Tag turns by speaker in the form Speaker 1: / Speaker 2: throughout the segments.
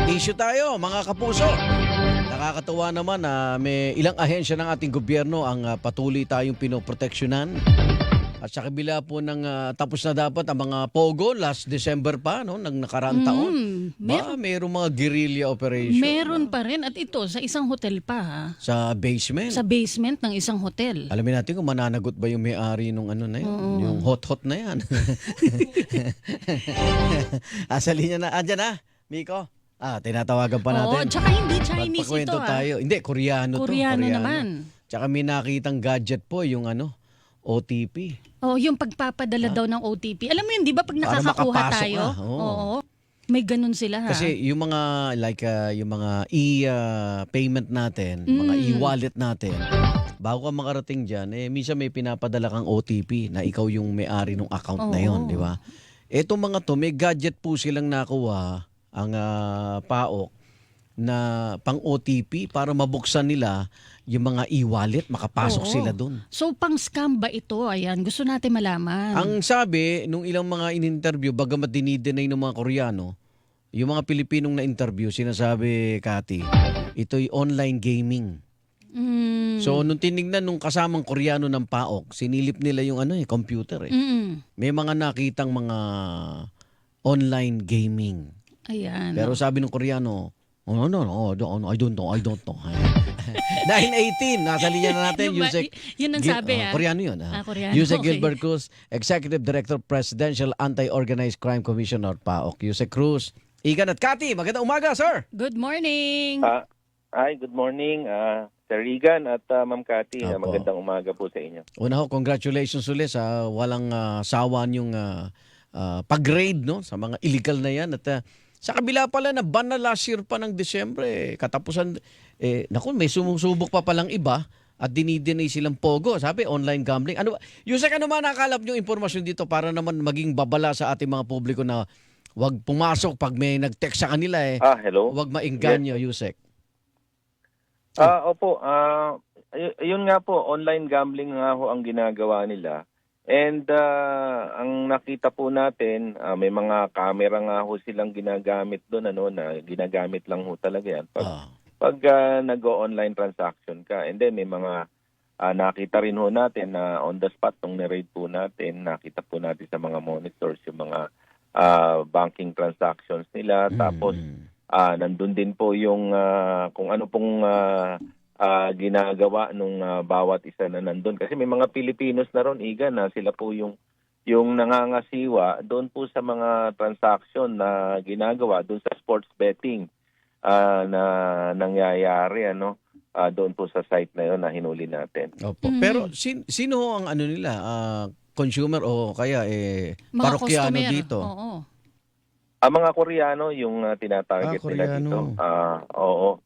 Speaker 1: Issue tayo, mga kapuso. Nakakatuwa naman na may ilang ahensya ng ating gobyerno ang patuloy tayong pinoproteksyonan. At sa kabila po ng tapos na dapat ang mga pogo last December pa, no, ng nakaraang taon. Mayroong mga guerrilla operation.
Speaker 2: Meron pa rin at ito sa isang hotel pa ha.
Speaker 1: Sa basement.
Speaker 2: Sa basement ng isang hotel.
Speaker 1: Alamin natin kung mananagot ba yung may-ari nung ano na yun. Yung hot-hot na yan. Sa linya na. Andyan na, Miko. Tinatawagan pa natin.
Speaker 2: Oo, tsaka hindi Chinese
Speaker 1: Magpakwento
Speaker 2: ito
Speaker 1: tayo. Hindi, Koreano to.
Speaker 2: Koreano naman.
Speaker 1: Tsaka may nakitang gadget po, yung OTP.
Speaker 2: Oh, yung pagpapadala daw ng OTP. Alam mo yun, di ba pag nakakakuha
Speaker 1: makapasok
Speaker 2: tayo?
Speaker 1: ka. Oo.
Speaker 2: Oo. May ganun sila ha.
Speaker 1: Kasi yung mga yung mga e-payment natin, mga e-wallet natin, bago ka makarating diyan, minsan may pinapadala kang OTP na ikaw yung may-ari ng account na yon, di ba? Etong mga to, may gadget po silang nakuha ang PAOK na pang OTP para mabuksan nila yung mga e-wallet, makapasok sila doon.
Speaker 2: So pang-scam ba ito? Ayan, gusto natin malaman.
Speaker 1: Ang sabi, nung ilang mga in-interview, bagamat dinideny ng mga Koreano, yung mga Pilipinong na-interview, sinasabi, Kati, ito'y online gaming. So, nung tinignan nung kasamang Koreano ng PAOK, sinilip nila yung computer eh. May mga nakitang mga online gaming.
Speaker 2: Ayan.
Speaker 1: Pero sabi ng Koreano, I don't know. 9:18, nasa linya na natin.
Speaker 2: Yun ang sabi
Speaker 1: Koreano yun.
Speaker 2: Koreano.
Speaker 1: Yusek
Speaker 2: Okay.
Speaker 1: Gilbert Cruz, Executive Director, Presidential Anti-Organized Crime Commission or PAOK. Yusek Cruz, Igan at Kati, magandang umaga, sir.
Speaker 2: Good morning.
Speaker 3: Hi, good morning, Sir Regan at Ma'am Cathy.
Speaker 1: Opo.
Speaker 3: Magandang umaga po sa inyo.
Speaker 1: Una ho, congratulations ulit sa walang sawan yung pag-raid no, sa mga illegal na yan. At sa kabila pala na ban na last year pa ng Desyembre, katapusan, may sumusubok pa palang iba at dinidinay silang pogo. Sabi, online gambling. Yusek, ano ba nakalap yung impormasyon dito para naman maging babala sa ating mga publiko na wag pumasok pag may nag-text sa kanila
Speaker 3: Hello?
Speaker 1: Wag maingganyo, Yusek.
Speaker 3: Opo, yun nga po, online gambling nga ho ang ginagawa nila. And ang nakita po natin, may mga camera nga ho silang ginagamit doon, na ginagamit lang ho talaga yan. Pag nag-online transaction ka. And then may mga nakita rin ho natin na on the spot, nung ni-raid po natin, nakita po natin sa mga monitors yung mga banking transactions nila. Tapos nandun din po yung kung ano pong ginagawa nung bawat isa na nandun. Kasi may mga Pilipinos na ron, Igan, na sila po yung nangangasiwa doon po sa mga transaction na ginagawa doon sa sports betting na nangyayari doon po sa site na yon na hinuli natin.
Speaker 1: Opo. Pero sino ang nila? Consumer o kaya
Speaker 2: Mga
Speaker 1: parokyano
Speaker 2: customer.
Speaker 1: dito?
Speaker 2: Oo.
Speaker 3: Ang mga Koreano yung tinatarget nila dito. Oo.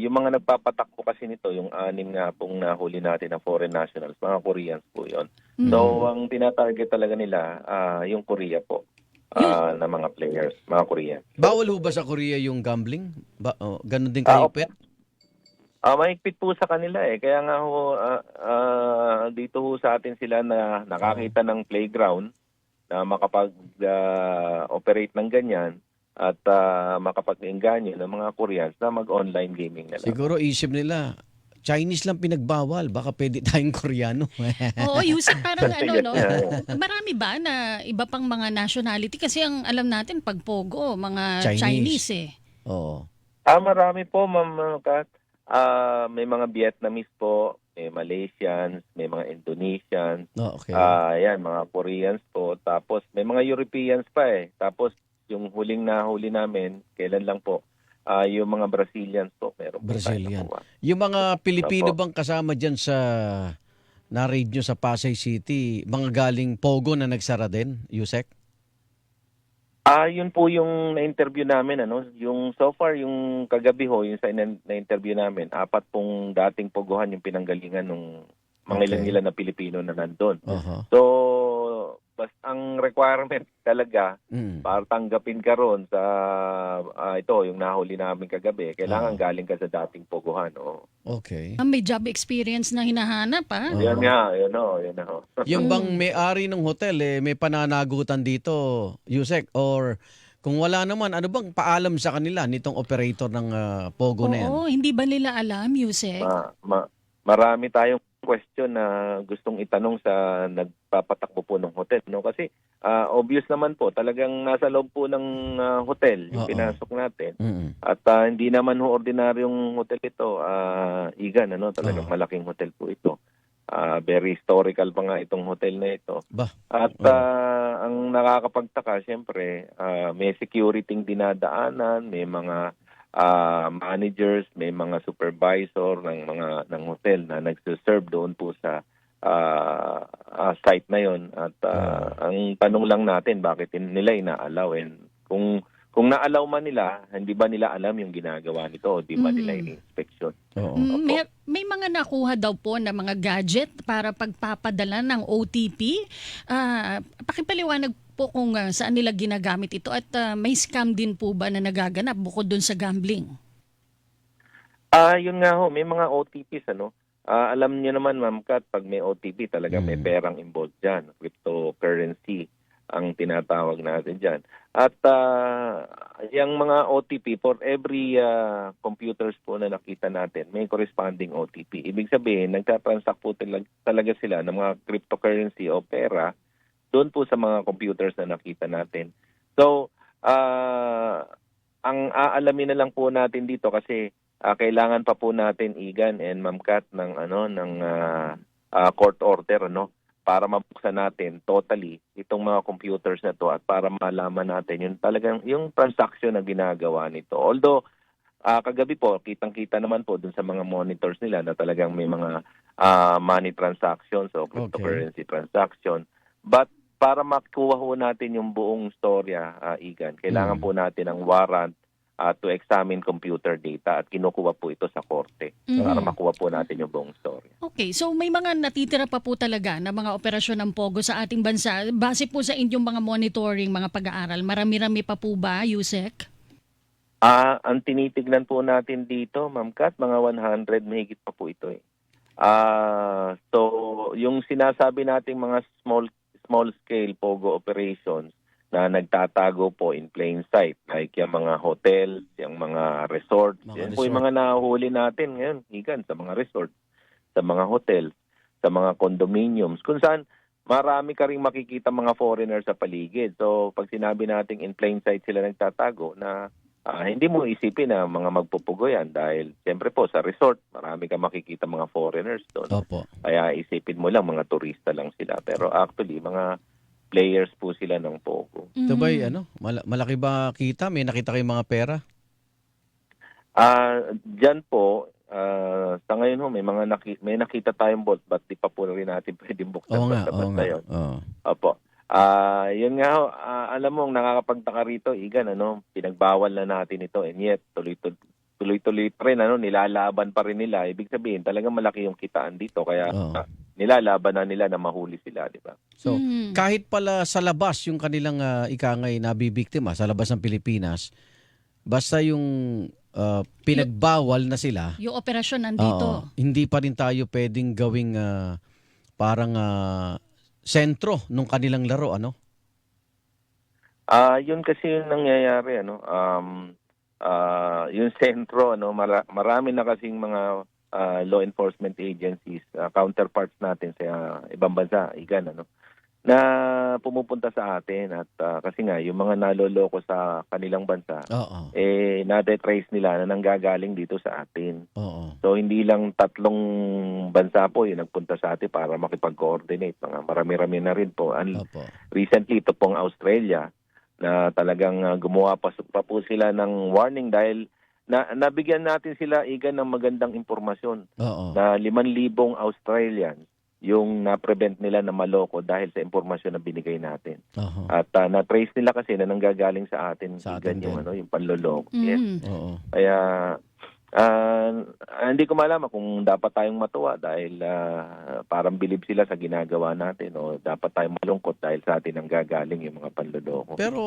Speaker 3: Yung mga nagpapatakbo kasi nito, yung 6 nga pong nahuli natin na foreign nationals, mga Koreans po yon. So, ang tinatarget talaga nila, yung Korea po, na mga players, mga Korean.
Speaker 1: Bawal ho ba sa Korea yung gambling? Ganon din kahigpit?
Speaker 3: Mahigpit po sa kanila eh. Kaya nga ho, dito ho sa atin sila na nakakita ng playground na makapag-operate ng ganyan at makapag-engganyo ng mga Koreans na mag-online gaming na lang.
Speaker 1: Siguro isip nila, Chinese lang pinagbawal. Baka pwede tayong Koreano.
Speaker 2: Oo, Yusek, parang marami ba na iba pang mga nationality? Kasi ang alam natin, pag Pogo, mga Chinese eh.
Speaker 1: Oo.
Speaker 3: Marami po, Ma'am Kat. May mga Vietnamese po, may Malaysians, may mga Indonesians.
Speaker 1: Okay.
Speaker 3: Yan, mga Koreans po. Tapos may mga Europeans pa eh. Tapos yung huling nahuli namin, kailan lang po, yung mga Brazilians po. Meron
Speaker 1: Brazilian.
Speaker 3: Po
Speaker 1: Yung mga Pilipino bang kasama dyan sa na-raid nyo sa Pasay City, mga galing Pogo na nagsara din, Yusek?
Speaker 3: Yun po yung na-interview namin, yung so far, yung kagabi ho, yung sa na-interview namin, 4 pong dating poguhan yung pinanggalingan ng mga ilan-ilan na Pilipino na nandun. So, ang requirement talaga para tanggapin ka ron sa ito, yung nahuli namin kagabi, kailangan galing ka sa dating poguhan.
Speaker 1: Okay.
Speaker 2: May job experience na hinahanap
Speaker 3: Yan nga, yun ho.
Speaker 1: Yung bang may-ari ng hotel, may pananagutan dito, Yusek, or Kung wala naman, ano bang paalam sa kanila nitong operator ng Pogo na yan?
Speaker 2: Oo, hindi ba nila alam, Yusek?
Speaker 3: Marami tayong question na gustong itanong sa nagpapatakbo po ng hotel, no? Kasi obvious naman po, talagang nasa loob po ng hotel yung
Speaker 1: Oo.
Speaker 3: pinasok natin.
Speaker 1: Mm-mm.
Speaker 3: At hindi naman ho ordinaryong hotel ito, Igan, ano? Talagang
Speaker 1: Oo.
Speaker 3: malaking hotel po ito. Very historical pa nga itong hotel na ito.
Speaker 1: Ba?
Speaker 3: At
Speaker 1: Oo.
Speaker 3: ang nakakapagtaka, siyempre, may security dinadaanan, may mga managers, may mga supervisor ng hotel na nagse-serve doon po sa site na yon. At ang tanong lang natin, bakit nila inaalaw? And kung naalaw man nila, hindi ba nila alam yung ginagawa nito o di ba nila ini-inspection?
Speaker 1: Oo.
Speaker 2: May mga nakuha daw po na mga gadget para pagpapadala ng OTP. Pakipaliwanag po kung saan nila ginagamit ito at may scam din po ba na nagaganap bukod dun sa gambling?
Speaker 3: Yun nga ho, may mga OTPs, ano? Alam niyo naman, Ma'am Kat, pag may OTP, talaga may perang involved dyan. Cryptocurrency ang tinatawag natin dyan. At yung mga OTP, for every computers po na nakita natin, may corresponding OTP. Ibig sabihin, nagtatransact po talaga sila ng mga cryptocurrency o pera doon po sa mga computers na nakita natin. So, ang aalamin na lang po natin dito kasi kailangan pa po natin, Igan and Ma'am Kat, ng court order, ano, para mabuksan natin totally itong mga computers na to at para malaman natin yung talagang yung transaction na ginagawa nito. Although kagabi po kitang-kita naman po dun sa mga monitors nila na talagang may mga money transactions o cryptocurrency transaction. But para makuha ho natin yung buong storya, Igan, kailangan po natin ng warrant to examine computer data at kinukuha po ito sa korte para makuha po natin yung buong story.
Speaker 2: Okay, so may mga natitira pa po talaga na mga operasyon ng Pogo sa ating bansa. Base po sa inyong mga monitoring, mga pag-aaral, marami-rami pa po ba, Yusek?
Speaker 3: Ang tinitignan po natin dito, Ma'am Kat, mga 100 mahigit pa po ito eh. So, yung sinasabi nating mga small scale Pogo operations na nagtatago po in plain sight, like yung mga hotels, yung mga resorts. Yan po yung mga nahuli natin ngayon, Igan, sa mga resorts, sa mga hotels, sa mga condominiums, kung saan marami ka rin makikita mga foreigners sa paligid. So, pag sinabi nating in plain sight sila nagtatago, na hindi mo isipin na mga magpupugo yan dahil siyempre po sa resort, marami ka makikita mga foreigners doon.
Speaker 1: Opo.
Speaker 3: Kaya isipin mo lang mga turista lang sila. Pero actually, mga players po sila ng Pogo.
Speaker 1: Ito ba'y malaki ba kita? May nakita kayong mga pera?
Speaker 3: Diyan po, sa ngayon ho, may nakita tayong vault but di pa po rin natin pwedeng buksan basta yun. Opo. Yun nga ho, alam mo, nakakapagtaka rito, Igan, pinagbawal na natin ito and yet tuloy-tuloy pa rin, nilalaban pa rin nila. Ibig sabihin, talagang malaki yung kitaan dito. Kaya nilalaban na nila na mahuli sila, di ba?
Speaker 1: So, kahit pala sa labas yung kanilang ikangay nabibiktima, sa labas ng Pilipinas, basta yung pinagbawal na sila,
Speaker 2: yung operasyon nandito.
Speaker 1: hindi pa rin tayo pwedeng gawing parang sentro nung kanilang laro, ano?
Speaker 3: Yun kasi yung nangyayari, yung sentro, marami na kasing mga law enforcement agencies, counterparts natin sa ibang bansa, Igan, na pumupunta sa atin at kasi nga yung mga naloloko sa kanilang bansa, na-trace nila na nanggagaling dito sa atin. So hindi lang 3 bansa po yung nagpunta sa atin para makipag-coordinate, mga marami-rami na rin po. Recently ito pong Australia, na talagang gumawa pa po sila ng warning dahil nabigyan natin sila, Igan, ng magandang impormasyon na 5,000 Australians yung na-prevent nila na maloko dahil sa impormasyon na binigay natin. At na-trace nila kasi na nanggagaling sa atin, Igan, yung panloloko. Yes. Kaya hindi ko malaman kung dapat tayong matuwa dahil parang bilib sila sa ginagawa natin o dapat tayong malungkot dahil sa atin ang gagaling yung mga panloloko.
Speaker 1: Pero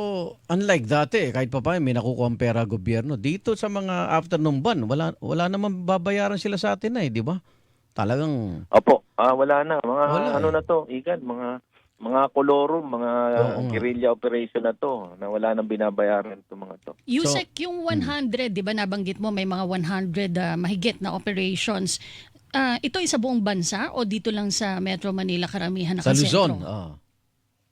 Speaker 1: unlike dati, kahit pa paano may nakukuha ang pera gobyerno, dito sa mga after nung ban, wala naman babayaran sila sa atin di ba? Talagang...
Speaker 3: Opo, wala na. Mga na to, Igan, mga mga kolorum, mga
Speaker 1: Oo nga.
Speaker 3: guerrilla operation na to, na wala nang binabayaran itong mga to.
Speaker 2: Yusek, yung 100, di ba nabanggit mo may mga 100 mahigit na operations. Ito ay sa buong bansa o dito lang sa Metro Manila karamihan
Speaker 1: Sa
Speaker 2: nakasentro?
Speaker 1: Luzon.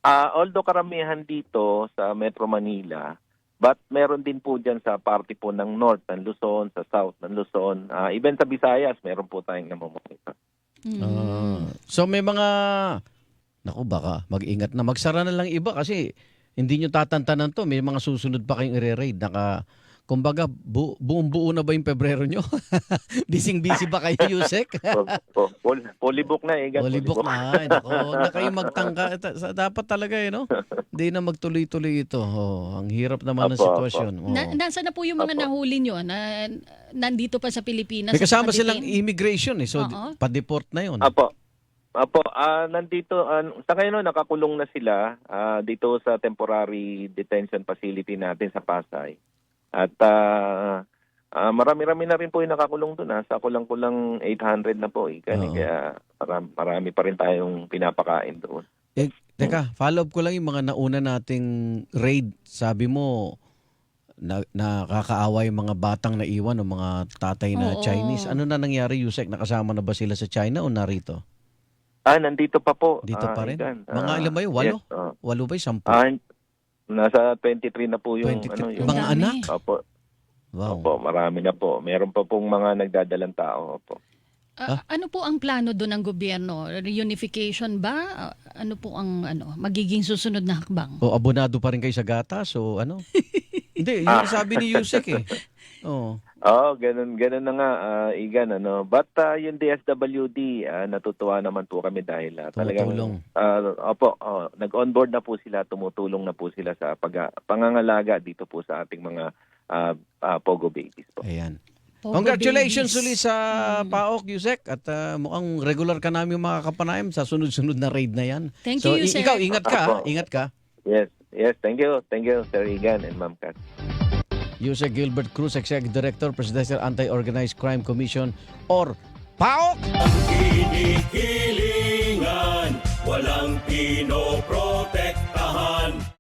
Speaker 3: Although karamihan dito sa Metro Manila, but meron din po dyan sa party po ng North ng Luzon, sa South ng Luzon. Even sa Visayas, meron po tayong namumonitor.
Speaker 1: So may mga, naku baka mag-ingat na. Magsara na lang iba kasi hindi nyo tatantanan to. May mga susunod pa kayong i-raid. Kumbaga, buong-buo na ba yung Pebrero nyo? Bising-busy ba kayo, Yusek?
Speaker 3: Polybok na eh.
Speaker 1: Polybok na. Ay, naku, huwag na kayo magtangka. Dapat talaga no? Hindi na magtuloy-tuloy ito. Ang hirap naman ng
Speaker 3: Apo,
Speaker 1: sitwasyon. Oo.
Speaker 2: Nasaan na po yung mga nahuli nyo na nandito pa sa Pilipinas?
Speaker 1: May kasama
Speaker 2: at
Speaker 1: silang
Speaker 2: nakadetain?
Speaker 1: immigration So,
Speaker 2: Oo.
Speaker 1: pa-deport na yun.
Speaker 3: Apo, nandito, sa ngayon nakakulong na sila dito sa temporary detention facility natin sa Pasay. At marami-rami na rin po yung nakakulong doon. Sa kulang-kulang 800 na po.
Speaker 1: Oo.
Speaker 3: Kaya marami pa rin tayong pinapakain doon.
Speaker 1: Teka, follow-up ko lang yung mga nauna nating raid. Sabi mo, nakakaawa yung mga batang naiwan o mga tatay na
Speaker 2: Oo.
Speaker 1: Chinese. Ano na nangyari, Yusek? Nakasama na ba sila sa China o narito?
Speaker 3: Nandito pa po.
Speaker 1: Dito pa rin?
Speaker 3: Igan.
Speaker 1: Mga ilan ba yun? 8?
Speaker 3: Yes,
Speaker 1: 8 ba yun? 10?
Speaker 3: nasa 23 na po yung
Speaker 1: 23.
Speaker 3: yung
Speaker 1: Mga
Speaker 2: Dami.
Speaker 1: anak?
Speaker 3: Opo.
Speaker 1: Wow.
Speaker 3: Opo, marami na po. Meron pa pong mga nagdadalang tao. Opo.
Speaker 2: Ano po ang plano doon ng gobyerno? Reunification ba? Ano po ang magiging susunod na hakbang?
Speaker 1: O abonado pa rin kayo sa gatas o ano? Hindi, yun ang sabi ni Yusek eh. Oo.
Speaker 3: Ganun na nga, Igan, But yung DSWD, natutuwa naman po kami dahil talagang
Speaker 1: Tumutulong.
Speaker 3: nag-onboard na po sila, tumutulong na po sila sa pangangalaga dito po sa ating mga Pogo babies po.
Speaker 1: Ayan.
Speaker 2: Pogo
Speaker 1: Congratulations
Speaker 2: babies.
Speaker 1: ulit sa PAOK, Yusek. At mukhang regular ka namin makakapanayam sa sunod-sunod na raid na yan.
Speaker 2: Thank
Speaker 1: So,
Speaker 2: you, Yusek.
Speaker 1: ikaw, ingat ka.
Speaker 3: Apo.
Speaker 1: Ingat ka.
Speaker 3: Yes, thank you, Sir Igan and Ma'am Kat.
Speaker 1: Yusek Gilbert Cruz, Executive Director, Presidential Anti-Organized Crime Commission or PAOK.
Speaker 4: Kinikilingan, walang pinoprotektahan.